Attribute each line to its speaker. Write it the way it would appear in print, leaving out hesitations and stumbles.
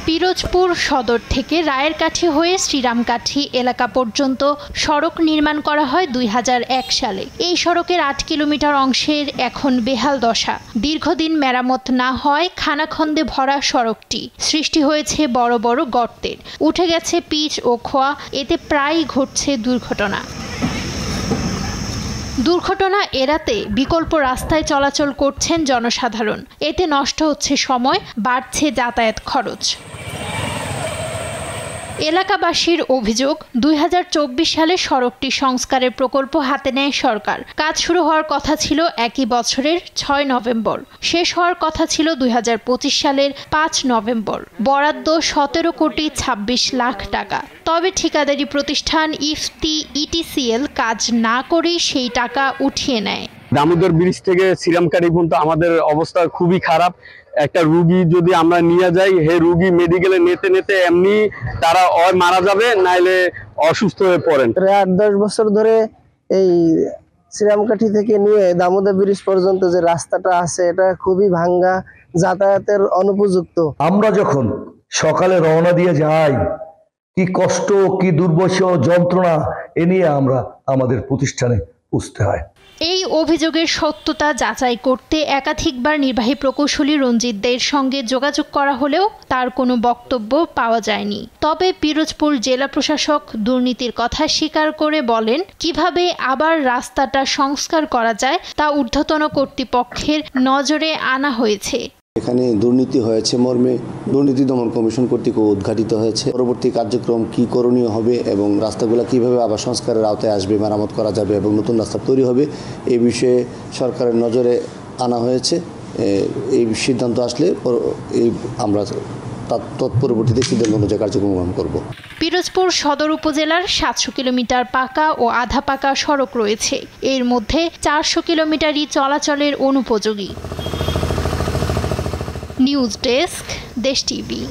Speaker 1: পিরোজপুর সদর থেকে রায়েরকাঠি হয়ে শ্রীরামকাঠি এলাকা পর্যন্ত সড়ক নির্মাণ করা হয় ২০০১ সালে। এই সড়কের ৮ কিলোমিটার অংশের এখন বেহাল দশা। দীর্ঘদিন মেরামত না হয় খানাখন্দে ভরা সড়কটি সৃষ্টি হয়েছে বড় বড় গর্তের, উঠে গেছে পিচ ও খোয়া। এতে প্রায়ই ঘটছে দুর্ঘটনা এড়াতে বিকল্প রাস্তায় চলাচল করছেন জনসাধারণ। এতে নষ্ট হচ্ছে সময়, বাড়ছে যাতায়াত খরচ। এলাকাবাসীর অভিযোগ, ২০২৪ সালে সড়কটি সংস্কারের প্রকল্প হাতে নেয় সরকার। কাজ শুরু হওয়ার কথা ছিল একই বছরের ৬ নভেম্বর, শেষ হওয়ার কথা ছিল ২০২৫ সালের ৫ নভেম্বর। বরাদ্দ ১৭ কোটি ২৬ লাখ টাকা। তবে ঠিকাদারি প্রতিষ্ঠান ইটিসিএল কাজ না করেই সেই টাকা উঠিয়ে নেয়।
Speaker 2: দামোদর ব্রিজ থেকে শ্রীরামকাঠি পর্যন্ত আমাদের অবস্থা খুবই খারাপ। একটা রুগী যদি আমরা নিয়ে যাই, হে রুগী মেডিকেলে নিতে এমনি তারা মারা যাবে, নাইলে অসুস্থ হয়ে পড়েন।
Speaker 3: ৮-১০ বছর ধরে এই শ্রীরামকাঠি থেকে নিয়ে দামোদর ব্রিজ পর্যন্ত যে রাস্তাটা আছে এটা খুবই ভাঙ্গা, যাতায়াতের অনুপযুক্ত।
Speaker 4: আমরা যখন সকালে রওনা দিয়ে যাই, কি কষ্ট, কি দুর্বশা, যন্ত্রণা এ নিয়ে আমরা আমাদের প্রতিষ্ঠানে পৌঁছতে হয়।
Speaker 1: এই অভিযোগের সত্যতা যাচাই করতে একাধিকবার নির্বাহী প্রকৌশলী রঞ্জিত দের সঙ্গে যোগাযোগ করা হলেও তার কোনো বক্তব্য পাওয়া যায়নি। তবে পিরোজপুর জেলা প্রশাসক দুর্নীতির কথা স্বীকার করে বলেন, কিভাবে আবার রাস্তাটা সংস্কার করা যায় তা ঊর্ধ্বতন কর্তৃপক্ষের নজরে আনা হয়েছে।
Speaker 5: এখানে দুর্নীতি হয়েছে মর্মে দুর্নীতি দমন কমিশন কর্তৃক উদ্ঘাটিত হয়েছে। পরবর্তী কার্যক্রম কি করণীয় হবে এবং রাস্তাগুলো কিভাবে আবার সংস্কারের আওতায় আসবে, মেরামত করা যাবে এবং নতুন রাস্তা তৈরি হবে, এই বিষয়ে সরকারের নজরে আনা হয়েছে। এই সিদ্ধান্ত আসলে আমরা তৎপরবর্তীতে সিদ্ধান্ত অনুযায়ী কার্যক্রম গ্রহণ করব।
Speaker 1: পিরোজপুর সদর উপজেলার ৭০০ কিলোমিটার পাকা ও আধা পাকা সড়ক রয়েছে। এর মধ্যে ৪০০ কিলোমিটারই চলাচলের অনুপযোগী। নিউজ ডেস্ক, দেশ টিভি।